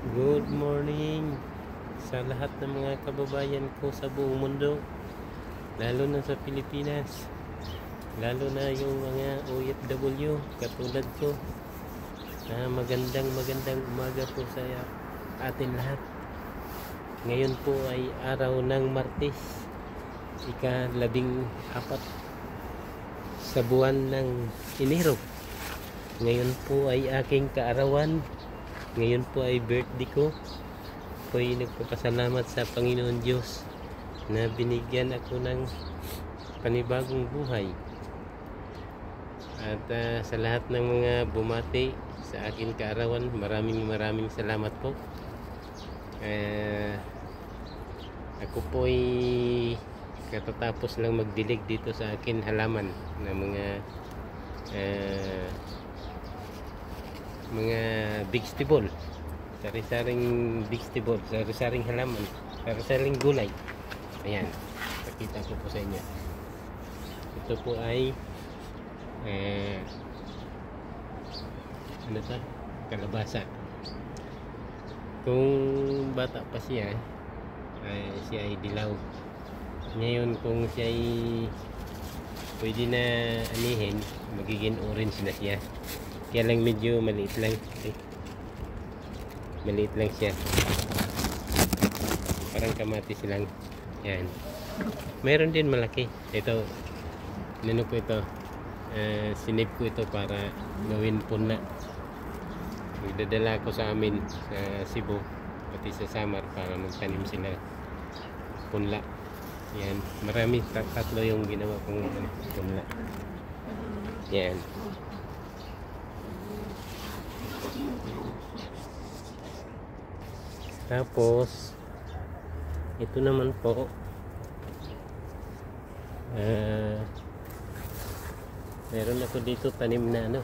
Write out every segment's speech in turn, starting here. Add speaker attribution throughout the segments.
Speaker 1: Good morning sa lahat ng mga kababayan ko sa buong mundo, lalo na sa Pilipinas, lalo na yung mga OFW katulad ko. Magandang umaga po sa atin lahat. Ngayon po ay araw ng Martes, ika-14 sa buwan ng Enero. Ngayon po ay aking kaarawan. Ngayon po ay birthday ko. Ako'y nagpapasalamat sa Panginoon Diyos na binigyan ako ng panibagong buhay. At sa lahat ng mga bumati sa akin kaarawan, maraming salamat po. Ako po ay katatapos lang magdilig dito sa akin halaman ng mga vegetable, sari-saring vegetable, sari-saring halaman, sari-saring gulay. Ayan, pakita ko po sa inyo. Ito po ay kalabasa. Kung bata pa siya ay dilaw. Ngayon kung siya ay pwede na anihin, magiging orange na siya. Kaya lang medyo maliit lang. Maliit lang siya. Parang kamatis lang. Yan. Meron din malaki. Ito, nano ko ito. Sinip ko ito para gawin puna. Idadala ko sa amin sa Cebu, pati sa Samar, para magtanim sila punla. Yan. Marami, tatlo yung ginawa kong punla. Yan. Tapos ito naman po meron ako dito tanim na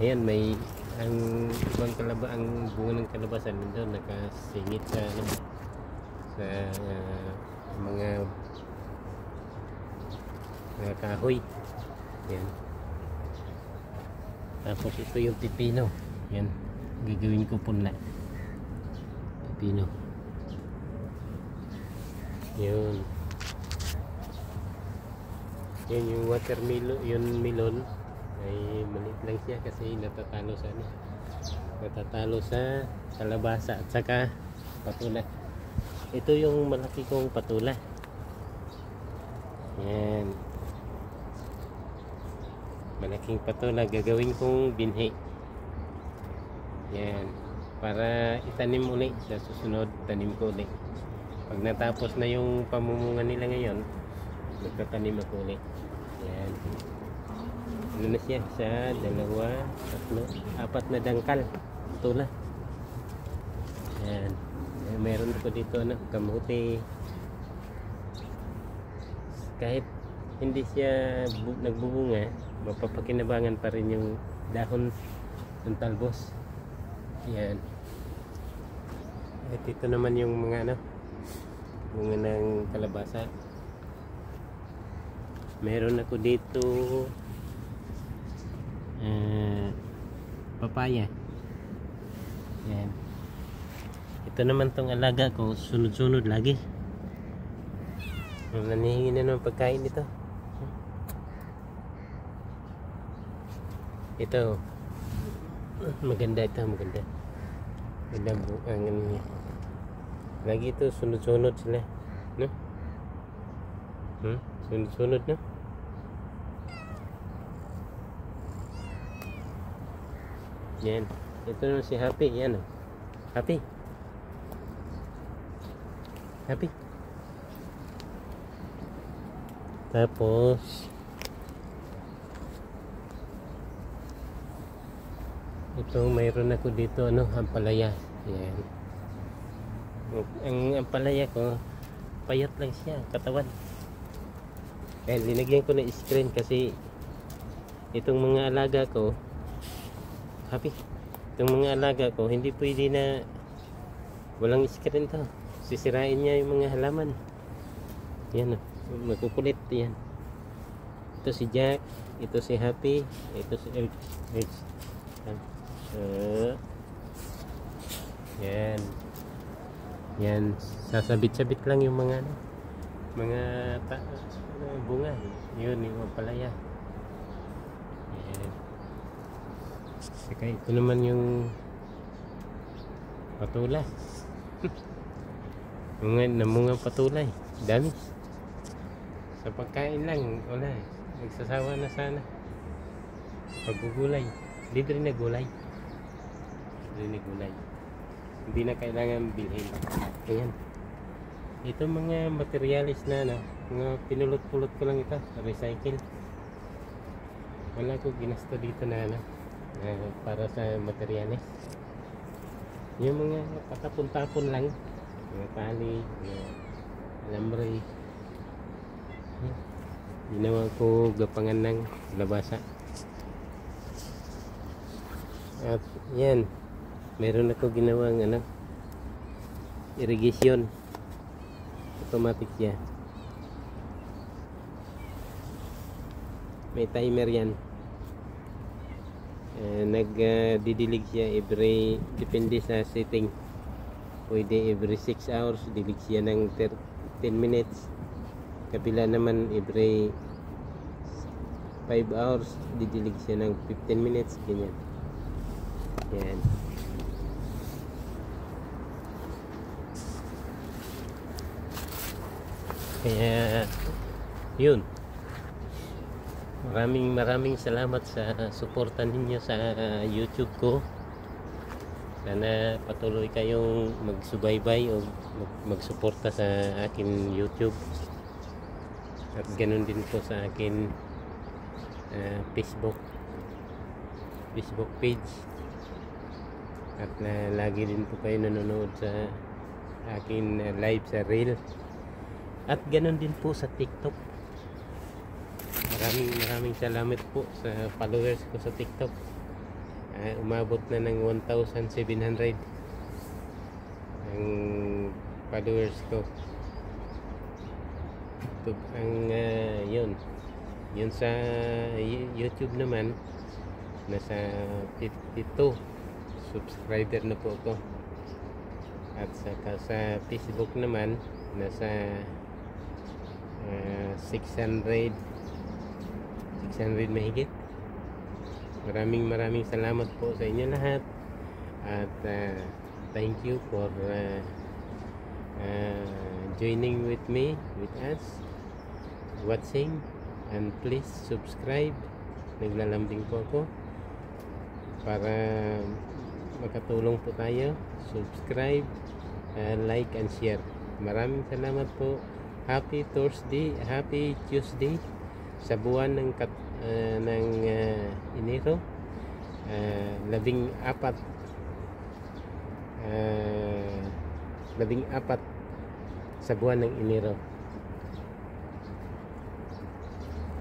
Speaker 1: ayan, may ang ibang ang bunga ng kalabasan doon nakasingit sa sa mga kahoy. Yan. Tapos ito yung pipino. Yan, gagawin ko punla. Pino. Yun yung watermelon, yun melon ay maliit lang siya kasi natatalo sa kalabasa at saka patula. Ito yung malaki kong patula. Yan, malaking patula, gagawin kong binhi. Yan, para itanim ulit sa susunod, tanim ko ulit. Pag natapos na yung pamumunga nila ngayon, magtatanim ako ulit. Yan. Ano na siya? Sa 2, 3, 4 na dangkal. Tula. Yan. Meron ko dito kamuti. Kahit hindi siya nagbubunga, mapapakinabangan pa rin yung dahon ng talbos. Yan. At ito naman yung mga bunga ng kalabasa. Meron ako dito papaya. Yan. Ito naman tong alaga ko, sunod-sunod lagi. Nanihingi na ng pagkain ito. Ito maganda, maganda ang ano niya. Lagi ito sunod-sunod sila, no? Sunod-sunod, no? Yan. Ito naman si Happy. Yan, Happy. Tapos ito, mayroon ako dito ampalaya. Yan. Ang ampalaya ko payat lang siya katawan. Kaya linagyan ko na screen kasi itong mga alaga ko, Happy, itong mga alaga ko hindi pwede na walang screen to. Sisirain niya yung mga halaman. Yan, magkukulit yan. Ito si Jack, ito si Happy, ito si Erz. Yan. Yan, sasabit-sabit lang yung mga ano, mga bunga. Yun, yung ampalaya. Yan. Saka ito naman yung patula. Namungang patulay. Dami. Sa pagkain lang, wala. Nagsasawa na sana. Paggugulay. Libre na gulay. Libre na gulay. Hindi na kailangan bilhin. Ayan. Ito mga materialis na ano, mga pinulot-pulot ko lang ito. Recycle. Wala ko ginasto dito na ano, para sa materialis. Yung mga patapon-tapon lang. Mga tali, mga alambre. Ginawa ko gapangan ng labasa. At yan, meron ako ginawang ano, irrigation. Automatic siya. May timer yan. Nagdidilig siya every, depende sa setting. Pwede every 6 hours dilig siya ng 10 minutes. Kabila naman every 5 hours didilig siya ng 15 minutes. Ganyan. Yan. Kaya yun, maraming salamat sa suporta ninyo sa YouTube ko. Sana patuloy kayong magsubaybay o magsuporta sa akin YouTube, at ganun din po sa akin Facebook page, at lagi din po kayo nanonood sa akin live sa Reel, at ganun din po sa TikTok. Maraming salamat po sa followers ko sa TikTok. Umabot na ng 1,700 ang followers ko. Yun sa YouTube naman, nasa 52 subscriber na po ako. At saka sa Facebook naman, nasa 600 mahigit. Maraming salamat po sa inyo lahat, at thank you for joining with us watching, and please subscribe. Naglalambing po ako para makatulong po tayo. Subscribe, like and share. Maraming salamat po. Happy Tuesday sa buwan ng Enero, 14 sa buwan ng Enero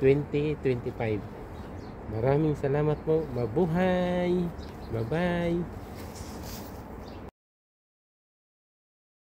Speaker 1: 2025. Maraming salamat po. Mabuhay. Bye bye.